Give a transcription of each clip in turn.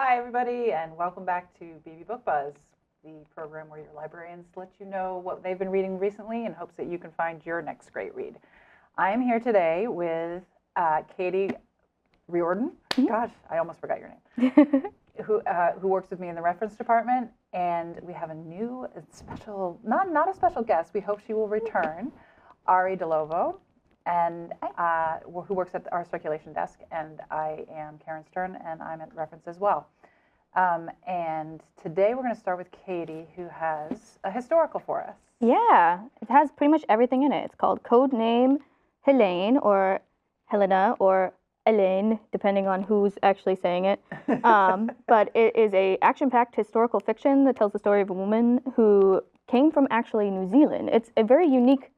Hi, everybody, and welcome back to Beebe Book Buzz, the program where your librarians let you know what they've been reading recently in hopes that you can find your next great read. I am here today with Katie Riordan. Gosh, I almost forgot your name. who works with me in the reference department, and we have a new special, not a special guest. We hope she will return, Ari DeLovo, and who works at our circulation desk, and I am Karen Stern, and I'm at reference as well. And today we're going to start with Katie, who has a historical for us. Yeah, it has pretty much everything in it. It's called Code Name Helene, or Helena, or Elaine, depending on who's actually saying it. But it is a action-packed historical fiction that tells the story of a woman who came from actually New Zealand. It's a very unique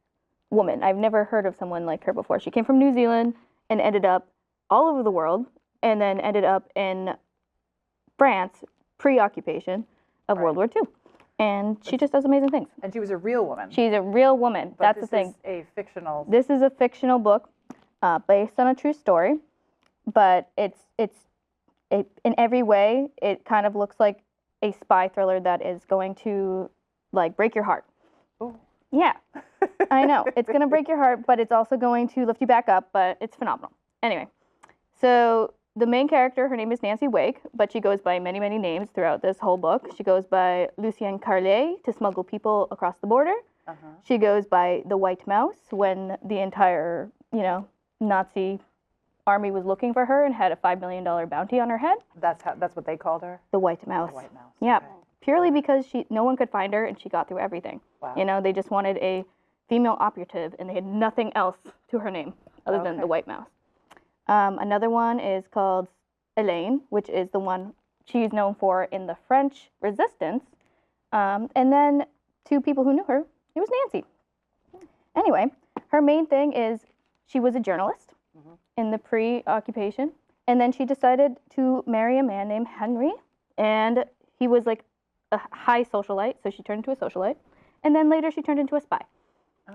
woman. I've never heard of someone like her before. She came from New Zealand and ended up all over the world, and then ended up in France pre-occupation of World War II. And she just does amazing things. And she was a real woman. She's a real woman. But that's the thing. This is a fictional. This is a fictional book based on a true story, but it's in every way it kind of looks like a spy thriller that is going to like break your heart. Oh. Yeah, I know. It's going to break your heart, but it's also going to lift you back up, but it's phenomenal. Anyway, so the main character, her name is Nancy Wake, but she goes by many, many names throughout this whole book. She goes by Lucienne Carlet to smuggle people across the border. She goes by the White Mouse when the entire, Nazi army was looking for her and had a $5 million bounty on her head. That's what they called her? The White Mouse. The White Mouse. Yeah. Okay. Purely because no one could find her and she got through everything. Wow. They just wanted a female operative and they had nothing else to her name other than the White Mouse. Another one is called Elaine, which is the one she's known for in the French Resistance. And then two people who knew her, it was Nancy. Anyway, her main thing is she was a journalist in the pre-occupation, and then she decided to marry a man named Henry, and he was like a high socialite, so she turned into a socialite, and then later she turned into a spy.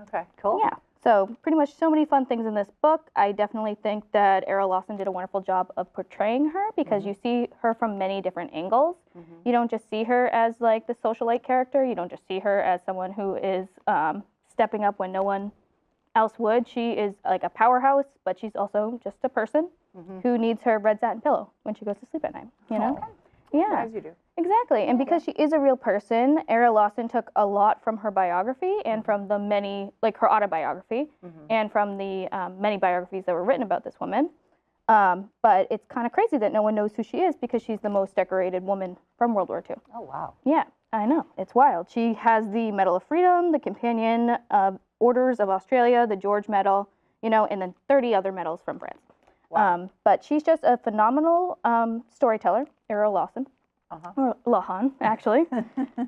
Okay, cool. Yeah, so pretty much so many fun things in this book. I definitely think that Era Lawson did a wonderful job of portraying her because you see her from many different angles. You don't just see her as like the socialite character. You don't just see her as someone who is stepping up when no one else would. She is like a powerhouse, but she's also just a person who needs her red satin pillow when she goes to sleep at night, you know? Yeah. As you do. Exactly. And because she is a real person, Era Lawson took a lot from her biography and from the many, like her autobiography, and from the many biographies that were written about this woman. But it's kind of crazy that no one knows who she is because she's the most decorated woman from World War II. Oh, wow. Yeah, I know. It's wild. She has the Medal of Freedom, the Companion Orders of Australia, the George Medal, and then 30 other medals from France. Wow. But she's just a phenomenal storyteller, Era Lawson. Or Lahan, actually.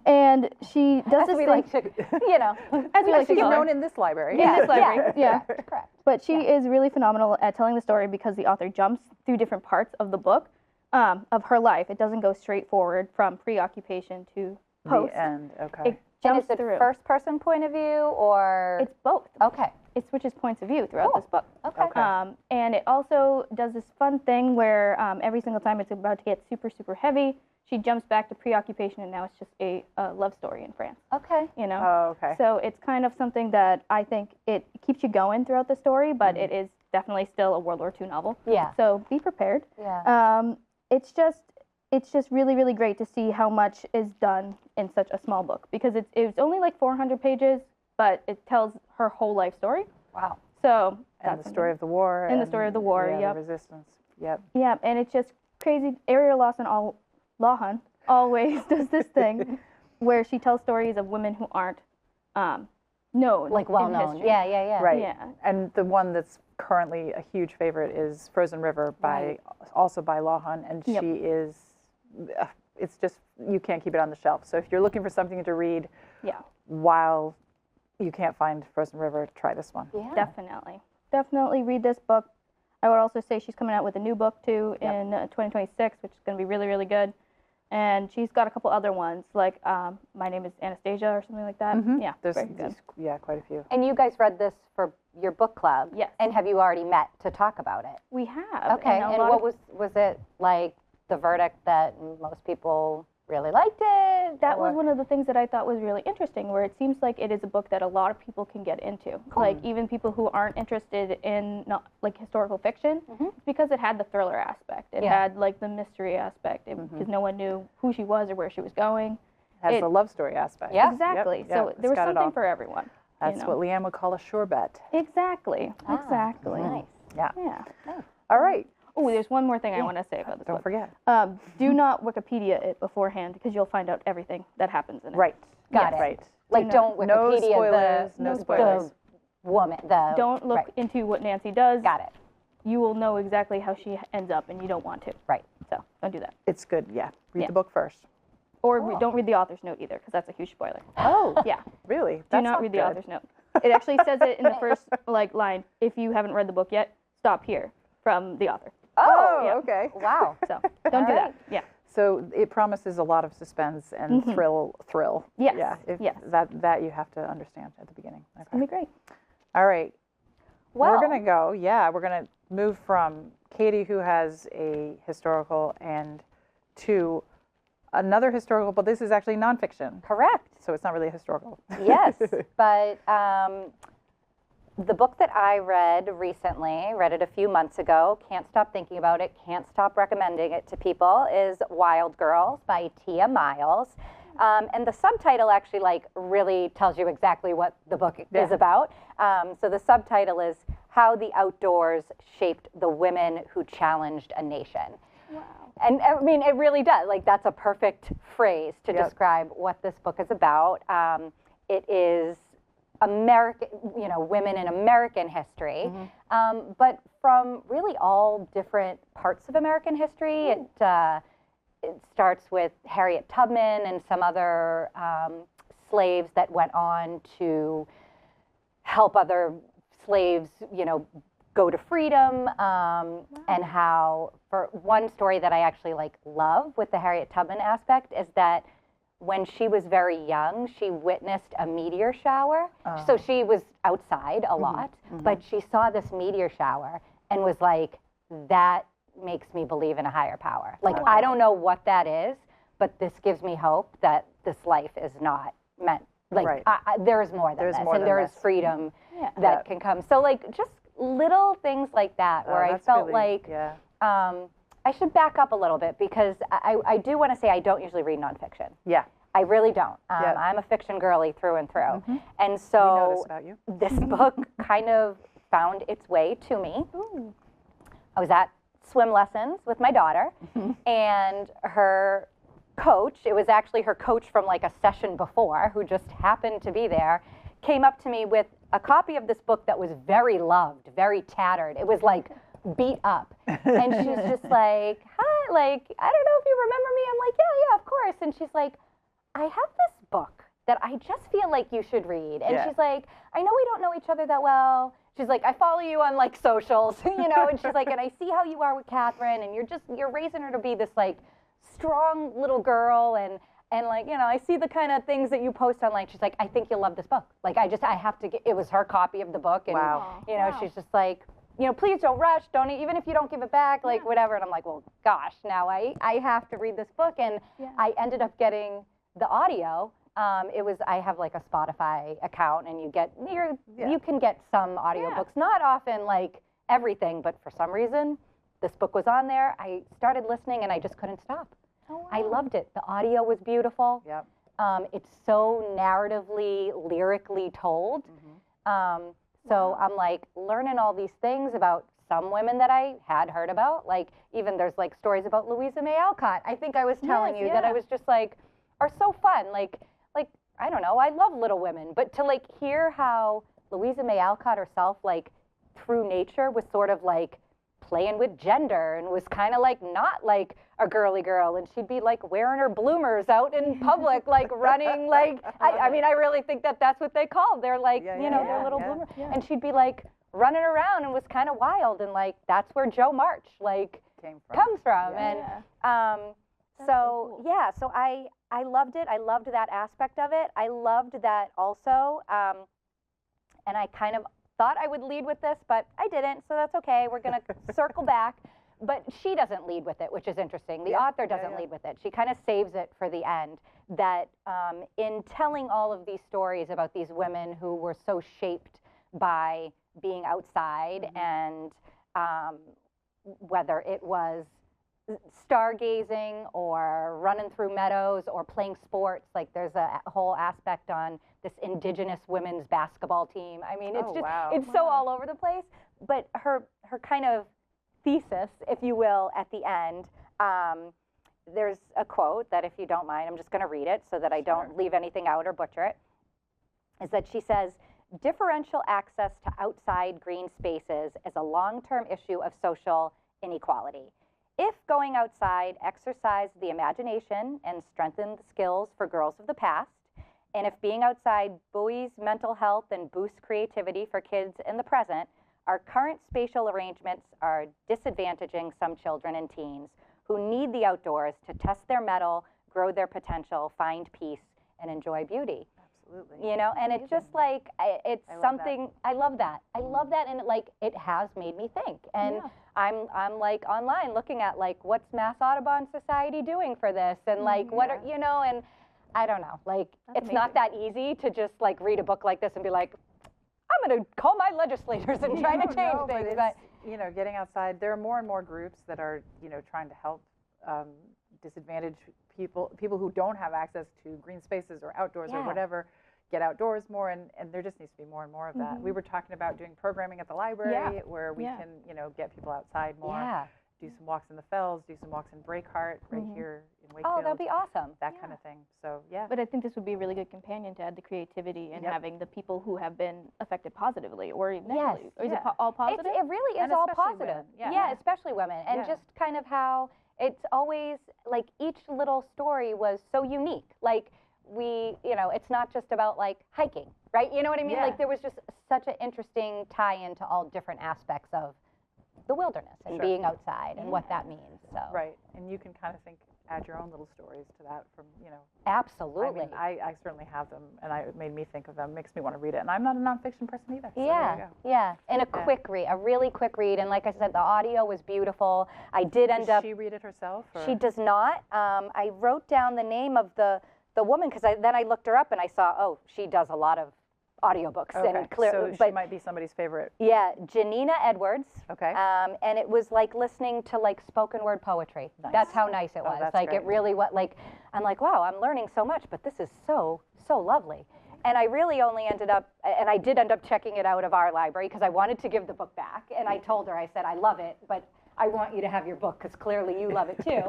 And she does this thing. Like to, as we like to She's call her. known in this library. In this library, yeah. Correct. But she is really phenomenal at telling the story because the author jumps through different parts of the book of her life. It doesn't go straight forward from pre-occupation to post. The end, okay. It jumps and is it through. first person point of view or? It's both. Okay. It switches points of view throughout this book. Okay. And it also does this fun thing where every single time it's about to get super, super heavy, she jumps back to pre-occupation, and now it's just a love story in France. Okay. Oh, okay. So it's kind of something that I think it keeps you going throughout the story, but it is definitely still a World War II novel. Yeah. So be prepared. Yeah. It's just really, really great to see how much is done in such a small book because it's only like 400 pages, but it tells her whole life story. Wow. So And the story of the war. And the story of the war, yeah, yep. the resistance. Yep. Yeah, and it's just crazy. Era Lawson always does this thing where she tells stories of women who aren't known. Like well in known. history. Yeah. Right. Yeah. And the one that's currently a huge favorite is Frozen River also by Lahan, and Yep. she is, it's just, you can't keep it on the shelf. So if you're looking for something to read while you can't find Frozen River, try this one. Yeah. Definitely read this book. I would also say she's coming out with a new book too in 2026, which is going to be really, really good. And she's got a couple other ones, like My Name is Anastasia or something like that. Yeah, There's very good. quite a few. And you guys read this for your book club. Yes. And have you already met to talk about it? We have. Okay. And what was it like the verdict that most people really liked it? That was one of the things that I thought was really interesting, where it seems like it is a book that a lot of people can get into. Like even people who aren't interested in not like historical fiction, because it had the thriller aspect. It had like the mystery aspect, because no one knew who she was or where she was going. Has the love story aspect. Yeah. Exactly. Yep, So there was something for everyone. That's what Leanne would call a sure bet. Exactly. Exactly. Nice. Yeah. Yeah. All right. Oh, there's one more thing I want to say about this Don't book. forget. Do not Wikipedia it beforehand, because you'll find out everything that happens in it. Right. Got it. Right. Like don't No Wikipedia spoilers. No spoilers. the woman. Don't look into what Nancy does. Got it. You will know exactly how she ends up, and you don't want to. Right. So don't do that. It's good. Yeah. Read Yeah. the book first. Or don't read the author's note either, because that's a huge spoiler. Oh. Yeah. Really? Do That's not read the good. author's note. It actually says it in the first line. If you haven't read the book yet, stop here from the author. Oh, yeah. okay. Wow. So don't do that. Yeah. So it promises a lot of suspense and thrill. Yes, Yeah. yes. That you have to understand at the beginning. Okay. It's gonna be great. All right. Well, We're going to go. Yeah. We're going to move from Katie, who has a historical, and to another historical, but this is actually nonfiction. correct. So it's not really a historical. Yes, but the book that I read recently, read it a few months ago, can't stop thinking about it, can't stop recommending it to people, is Wild Girls by Tia Miles. And the subtitle actually like really tells you exactly what the book is about. So the subtitle is How the Outdoors Shaped the Women Who Challenged a Nation. Wow. And I mean, it really does. Like, that's a perfect phrase to describe what this book is about. It is American, women in American history, but from really all different parts of American history. It starts with Harriet Tubman and some other slaves that went on to help other slaves, go to freedom, and how, for one story that I actually love with the Harriet Tubman aspect is that when she was very young, she witnessed a meteor shower. So she was outside a lot, but she saw this meteor shower and was like, that makes me believe in a higher power. Like, I don't know what that is, but this gives me hope that this life is not meant, there is more than this, and there is freedom that can come. So just little things like that where I felt really, I should back up a little bit, because I do want to say I don't usually read nonfiction. Yeah. I really don't. I'm a fiction girly through and through. And so We know this about you. this book kind of found its way to me. Ooh. I was at swim lessons with my daughter, and her coach, it was actually her coach from a session before, who just happened to be there, came up to me with a copy of this book that was very loved, very tattered. It was beat up. And she's just like, hi, I don't know if you remember me. I'm like, yeah, of course. And she's like, I have this book that I just feel like you should read. And she's like, I know we don't know each other that well. She's like, I follow you on socials, and she's like, and I see how you are with Catherine, and you're raising her to be this strong little girl, and I see the kind of things that you post online. She's like, I think you'll love this book. I have to get, it was her copy of the book, and she's just like, please don't rush, even if you don't give it back, whatever. And I'm like, well, gosh, now I have to read this book, and I ended up getting the audio. I have a Spotify account, and you can get some audiobooks, not often everything, but for some reason, this book was on there. I started listening, and I just couldn't stop. Oh, wow. I loved it. The audio was beautiful. Yep. It's so narratively, lyrically told. So I'm learning all these things about some women that I had heard about. Even there's stories about Louisa May Alcott. I think I was telling you that I was just are so fun. I don't know, I love Little Women, but to hear how Louisa May Alcott herself, through nature, was sort of playing with gender, and was kind of not a girly girl, and she'd be wearing her bloomers out in public, running, I mean, I really think that's what they called. They're their little bloomers. Yeah. And she'd be running around, and was kind of wild, and that's where Jo March comes from. Yeah. And so cool. Yeah, so I loved it. I loved that aspect of it. I loved that also, and I kind of thought I would lead with this, but I didn't, so that's okay. We're going to circle back. But she doesn't lead with it, which is interesting. The Yeah, author doesn't lead with it. She kind of saves it for the end. That in telling all of these stories about these women who were so shaped by being outside, and whether it was stargazing or running through meadows or playing sports, like there's a whole aspect on this indigenous women's basketball team. I mean, it's it's so all over the place. But her kind of thesis, if you will, at the end, there's a quote that, if you don't mind, I'm just going to read it so that I don't leave anything out or butcher it, is that she says, differential access to outside green spaces is a long-term issue of social inequality. If going outside exercised the imagination and strengthened the skills for girls of the past, and if being outside buoys mental health and boosts creativity for kids in the present, our current spatial arrangements are disadvantaging some children and teens who need the outdoors to test their mettle, grow their potential, find peace, and enjoy beauty. Absolutely. You know, and it's just like, it's something, I love that. I love that, and it has made me think. And I'm like online looking at like, what's Mass Audubon Society doing for this? And like, what are, you know, and I don't know, like, it's not that easy to just like read a book like this and be like, I'm going to call my legislators and try to change things. But you know, getting outside, there are more and more groups that are, you know, trying to help disadvantaged people who don't have access to green spaces or outdoors or whatever, get outdoors more, and there just needs to be more and more of that. We were talking about doing programming at the library where we can, you know, get people outside more, do some walks in the fells, do some walks in Breakheart right here in Wakefield. Oh, that'd be awesome. That kind of thing. So, yeah. But I think this would be a really good companion to add the creativity and having the people who have been affected positively or negatively. Or is it all positive? It really is all positive. Women. Especially women. And just kind of how it's always, like, each little story was so unique. Like, you know, it's not just about, like, hiking, right? You know what I mean? Like, there was just such an interesting tie-in to all different aspects of the wilderness and being outside and what that means. So. Right. And you can kind of add your own little stories to that from, you know. Absolutely. I mean, I certainly have them, and it made me think of them, makes me want to read it. And I'm not a nonfiction person either. So And a quick read, a really quick read. And like I said, the audio was beautiful. I did end up. Does she read it herself? Or? She does not. I wrote down the name of the woman because then I looked her up and I saw, oh, she does a lot of audiobooks. Okay. And clearly, so she might be somebody's favorite. Yeah, Janina Edwards. Okay. And it was like listening to like spoken word poetry. Nice. That's how nice it was. That's like great. it really was like, I'm like, wow, I'm learning so much, but this is so lovely. And I really only ended up, and I did end up checking it out of our library because I wanted to give the book back. And I told her, I said, I love it, but I want you to have your book because clearly you love it too.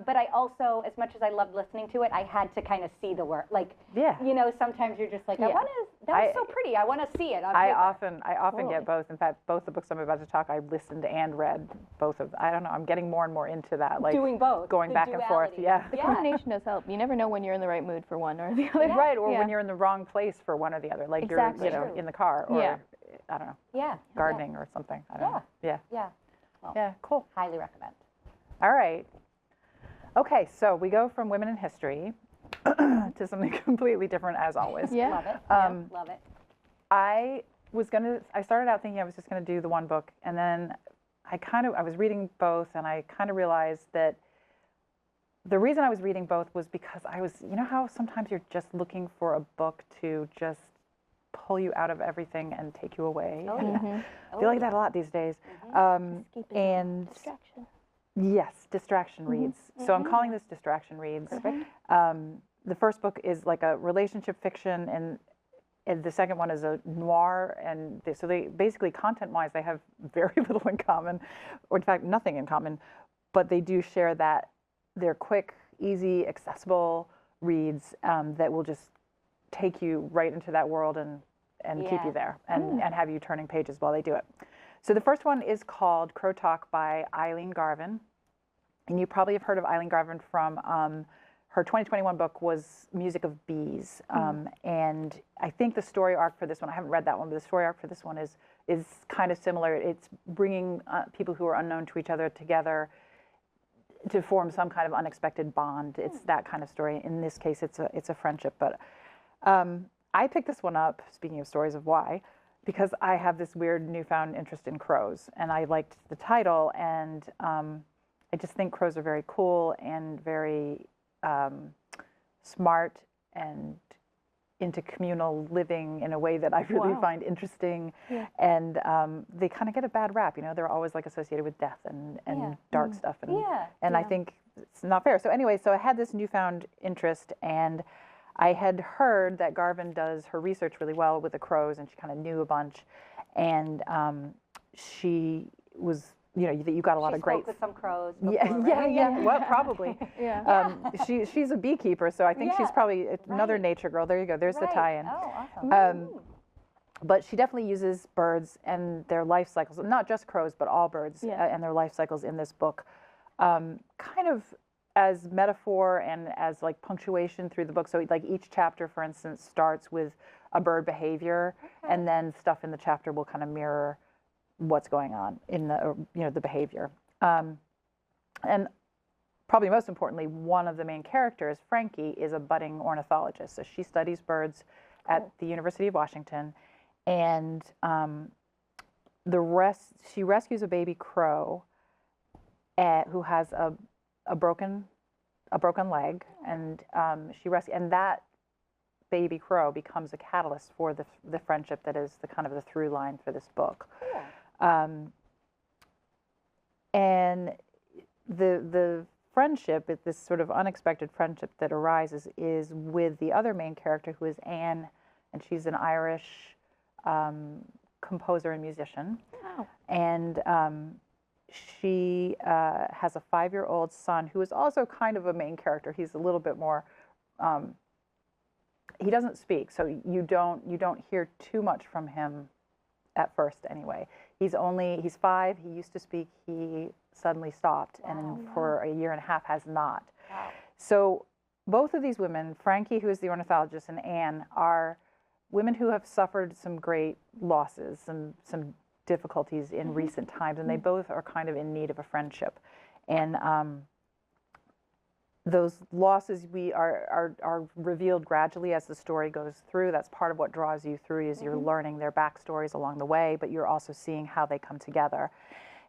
But I also, as much as I loved listening to it, I had to kind of see the work. Like, you know, sometimes you're just like, I want to, that's so pretty. I want to see it on paper. I often get both. In fact, both the books I'm about to talk, I listened and read both of. I don't know. I'm getting more and more into that. Like doing both. Going back and forth. Yeah. The combination does help. You never know when you're in the right mood for one or the other. Right. Or when you're in the wrong place for one or the other. Like you're, you know, in the car or I don't know. Gardening or something. I don't know. Yeah. Well, yeah, cool. Highly recommend. All right. Okay, so we go from women in history to something completely different as always. Love it. Love it. I started out thinking I was just going to do the one book, and then I was reading both, and I kind of realized that the reason I was reading both was because you know how sometimes you're just looking for a book to just pull you out of everything and take you away. I feel like that a lot these days. And distraction. Yes, distraction reads. So I'm calling this distraction reads. Perfect. The first book is like a relationship fiction, and the second one is a noir. And so they basically, content-wise, they have very little in common, or in fact, nothing in common. But they do share that they're quick, easy, accessible reads that will just take you right into that world and keep you there and have you turning pages while they do it. So the first one is called Crow Talk by Eileen Garvin. And you probably have heard of Eileen Garvin from her 2021 book was Music of Bees. And I think the story arc for this one, I haven't read that one, but the story arc for this one is kind of similar. It's bringing people who are unknown to each other together to form some kind of unexpected bond. It's that kind of story. In this case, it's a friendship. But I picked this one up, speaking of stories of why, because I have this weird newfound interest in crows, and I liked the title, and I just think crows are very cool and very smart and into communal living in a way that I really find interesting. Yeah. And they kind of get a bad rap, you know, they're always like associated with death and dark stuff. And I think it's not fair. So anyway, so I had this newfound interest, and I had heard that Garvin does her research really well with the crows, and she kind of knew a bunch. And she was, you know, you got a lot of great. Spoke with some crows. Yeah, Before, yeah, right? yeah. Well, probably. Yeah. She's a beekeeper, so I think she's probably another nature girl. There you go. There's the tie-in. Oh, awesome. But she definitely uses birds and their life cycles, not just crows, but all birds and their life cycles in this book, kind of as metaphor and as like punctuation through the book. So like each chapter, for instance, starts with a bird behavior, and then stuff in the chapter will kind of mirror what's going on in the, you know, the behavior. And probably most importantly, one of the main characters, Frankie, is a budding ornithologist. So she studies birds at the University of Washington, and she rescues a baby crow who has a broken leg, and and that baby crow becomes a catalyst for the friendship that is the kind of the through line for this book. And the friendship, this sort of unexpected friendship that arises, is with the other main character, who is Anne, and she's an Irish composer and musician. Wow. And she has a 5-year-old son who is also kind of a main character. He's a little bit more. He doesn't speak, so you don't hear too much from him at first. Anyway, he's 5. He used to speak. He suddenly stopped, and for a year and a half has not. Wow. So both of these women, Frankie, who is the ornithologist, and Anne, are women who have suffered some great losses and some difficulties in recent times, and they both are kind of in need of a friendship. And those losses are revealed gradually as the story goes through. That's part of what draws you through, is you're learning their backstories along the way, but you're also seeing how they come together.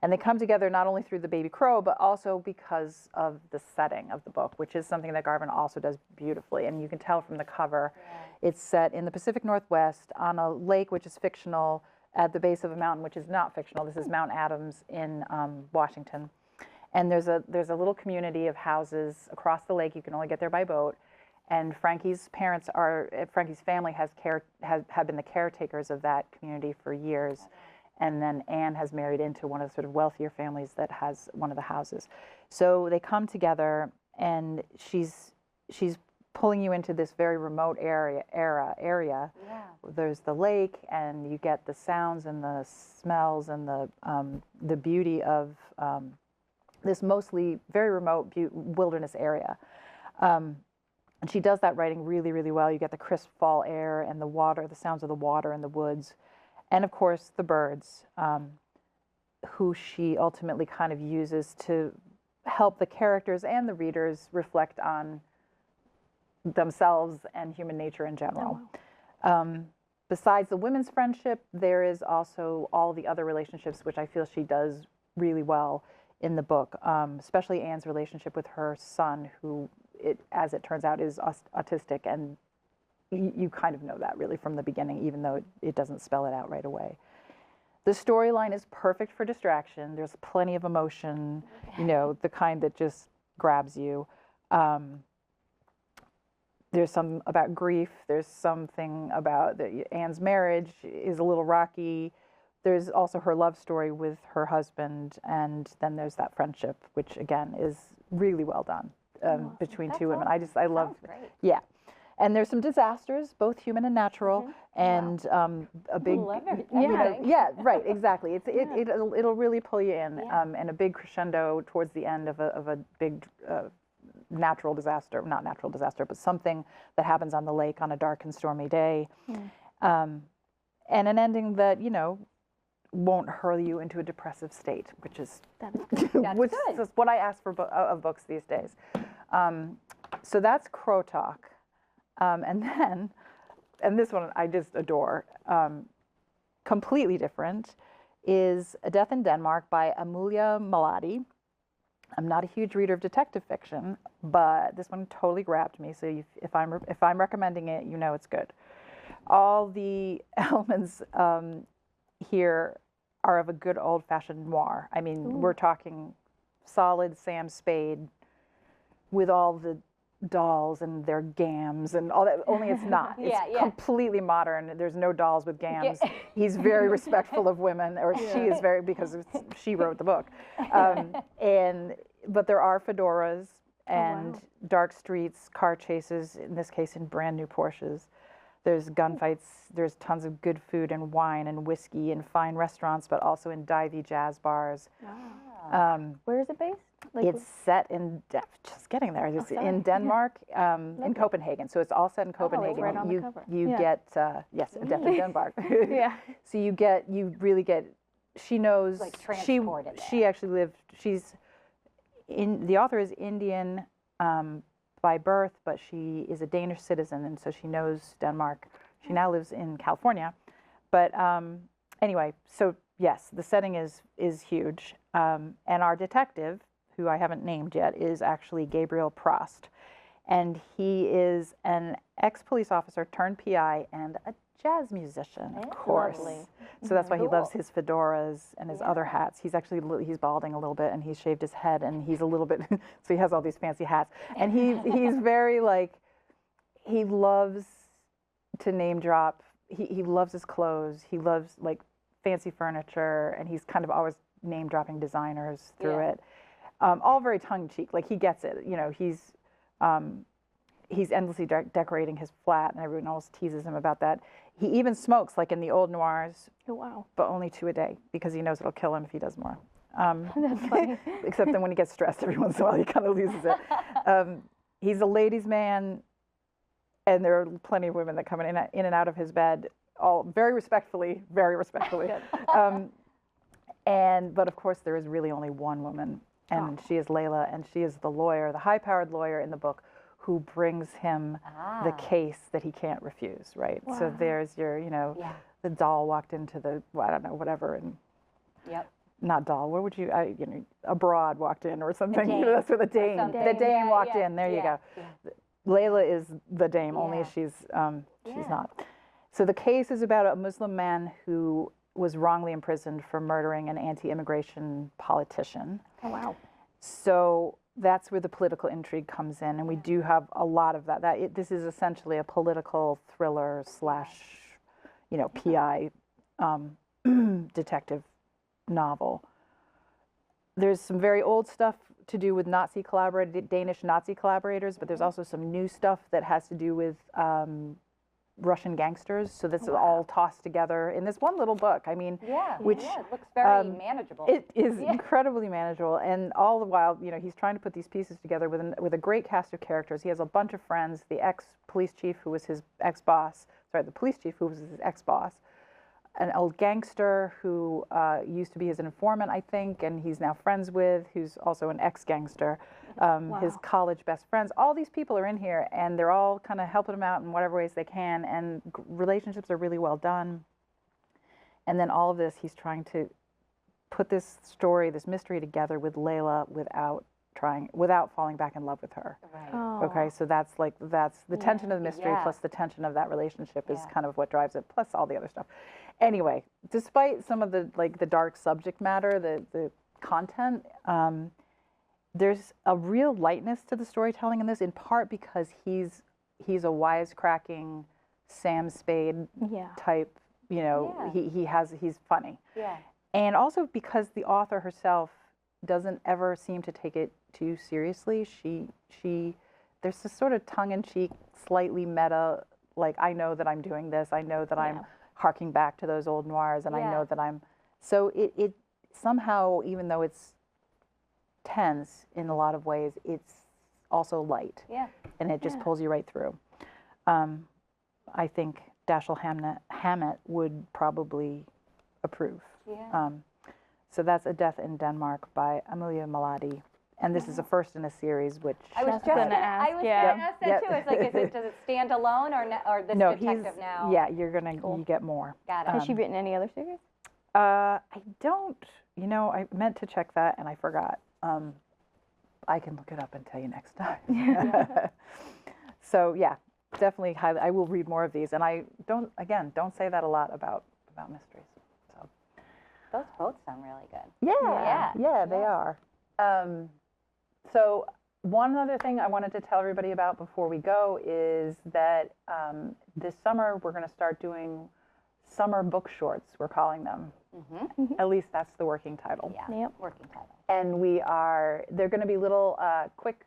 And they come together not only through the baby crow, but also because of the setting of the book, which is something that Garvin also does beautifully. And you can tell from the cover, it's set in the Pacific Northwest on a lake, which is fictional, at the base of a mountain, which is not fictional. This is Mount Adams in Washington. And there's a little community of houses across the lake. You can only get there by boat. And Frankie's family have been the caretakers of that community for years. And then Anne has married into one of the sort of wealthier families that has one of the houses. So they come together, and she's pulling you into this very remote area. Yeah. There's the lake, and you get the sounds and the smells and the beauty of this mostly very remote wilderness area. And she does that writing really, really well. You get the crisp fall air and the water, the sounds of the water in the woods. And of course, the birds, who she ultimately kind of uses to help the characters and the readers reflect on themselves and human nature in general. Oh, wow. Besides the women's friendship, there is also all the other relationships, which I feel she does really well in the book, especially Anne's relationship with her son, who, as it turns out, is autistic. And you kind of know that really from the beginning, even though it doesn't spell it out right away. The storyline is perfect for distraction. There's plenty of emotion, you know, the kind that just grabs you. There's some about grief. There's something about Anne's marriage is a little rocky. There's also her love story with her husband, and then there's that friendship, which again is really well done between two women. I love. Yeah. And there's some disasters, both human and natural, and a big, right, exactly. It'll really pull you in, and a big crescendo towards the end of a big natural disaster, not natural disaster, but something that happens on the lake on a dark and stormy day, and an ending that, you know, won't hurl you into a depressive state, which is which is what I ask for of books these days. So that's Crow Talk. And this one I just adore. completely different, is A Death in Denmark by Amelia Malati. I'm not a huge reader of detective fiction, but this one totally grabbed me. So if I'm recommending it, you know it's good. All the elements here are of a good old-fashioned noir. I mean, we're talking solid Sam Spade with all the dolls and their gams and all that, only it's not. It's completely modern. There's no dolls with gams. He's very respectful of women, or she is very, because she wrote the book. But there are fedoras and dark streets, car chases, in this case in brand new Porsches. There's gunfights, there's tons of good food and wine and whiskey and fine restaurants, but also in divey jazz bars. Where is it based? Like, it's set in, just getting there, it's in Denmark, in Copenhagen. So it's all set in Copenhagen. Right on the cover. You get, yes, A Death in Denmark. Yeah. So you really get, she knows, like transported she actually lived, the author is Indian by birth, but she is a Danish citizen, and so she knows Denmark. She now lives in California. But anyway, so yes, the setting is huge. And our detective, who I haven't named yet, is actually Gabriel Prost. And he is an ex-police officer turned PI and a jazz musician, of course. Lovely. So that's why he loves his fedoras and his other hats. He's actually, he's balding a little bit, and he's shaved his head, and he's a little bit, so he has all these fancy hats. And he's very like, he loves to name drop. He loves his clothes. He loves like fancy furniture, and he's kind of always name dropping designers through it. All very tongue cheek, like he gets it. You know, he's endlessly decorating his flat, and everyone else teases him about that. He even smokes, like in the old noirs, but only 2 a day, because he knows it'll kill him if he does more. That's funny. Except then when he gets stressed every once in a while, he kind of loses it. He's a ladies' man, and there are plenty of women that come in and out of his bed, all very respectfully, very respectfully. But of course, there is really only one woman, and she is Layla, and she is the lawyer, the high-powered lawyer in the book, who brings him the case that he can't refuse, right? Wow. So there's your, the doll walked into the, I don't know, whatever, and not doll, what would you, a broad walked in or something. That's where the dame walked in, there you go. Layla is the dame, only she's not. So the case is about a Muslim man who was wrongly imprisoned for murdering an anti-immigration politician. Oh, wow. So that's where the political intrigue comes in, and we do have a lot of that. This is essentially a political thriller slash, PI detective novel. There's some very old stuff to do with Danish Nazi collaborators, but there's also some new stuff that has to do with Russian gangsters. So this is all tossed together in this one little book. I mean, which it looks very manageable. It is incredibly manageable, and all the while, he's trying to put these pieces together with a great cast of characters. He has a bunch of friends. The ex-police chief who was his ex-boss. Sorry, the police chief who was his ex-boss. An old gangster who used to be his informant, I think, and he's now friends with, who's also an ex-gangster. His college best friends. All these people are in here, and they're all kind of helping him out in whatever ways they can, and relationships are really well done. And then all of this, he's trying to put this story, this mystery together with Layla without falling back in love with her. Right. Oh. Okay, so that's the tension of the mystery plus the tension of that relationship is kind of what drives it, plus all the other stuff. Anyway, despite some of the dark subject matter, the content, there's a real lightness to the storytelling in this, in part because he's a wisecracking Sam Spade type. He's funny. Yeah. And also because the author herself doesn't ever seem to take it too seriously. There's this sort of tongue-in-cheek, slightly meta, like, I know that I'm doing this, I know that I'm harking back to those old noirs, and I know that so it somehow, even though it's tense in a lot of ways, it's also light. Yeah. And it just pulls you right through. I think Dashiell Hammett would probably approve. Yeah. So that's A Death in Denmark by Amelia Malati. And this is a first in a series, which I was Just just gonna gonna ask, ask yeah. that Yep. too. It's like, does it stand alone or this no, detective now? yeah, you're gonna Cool. you get more. Got it. Has she written any other series? I don't. I meant to check that and I forgot. I can look it up and tell you next time. So yeah, definitely. I will read more of these, and I don't say that a lot about mysteries. So Those both sound really good. yeah, they Yeah. are. So one other thing I wanted to tell everybody about before we go is that this summer we're going to start doing summer book shorts. We're calling them. At least that's the working title. Yeah. Yep. Working title. And they're going to be little quick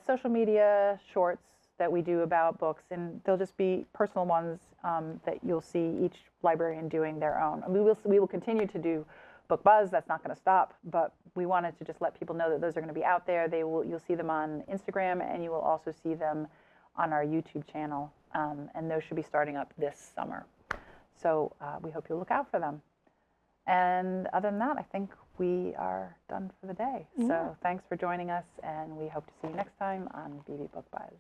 social media shorts that we do about books, and they'll just be personal ones that you'll see each librarian doing their own. And we will continue to do Book Buzz. That's not going to stop, but we wanted to just let people know that those are going to be out there. You'll see them on Instagram, and you will also see them on our YouTube channel, and those should be starting up this summer. So we hope you'll look out for them. And other than that, I think we are done for the day. So thanks for joining us, and we hope to see you next time on Beebe Book Buzz.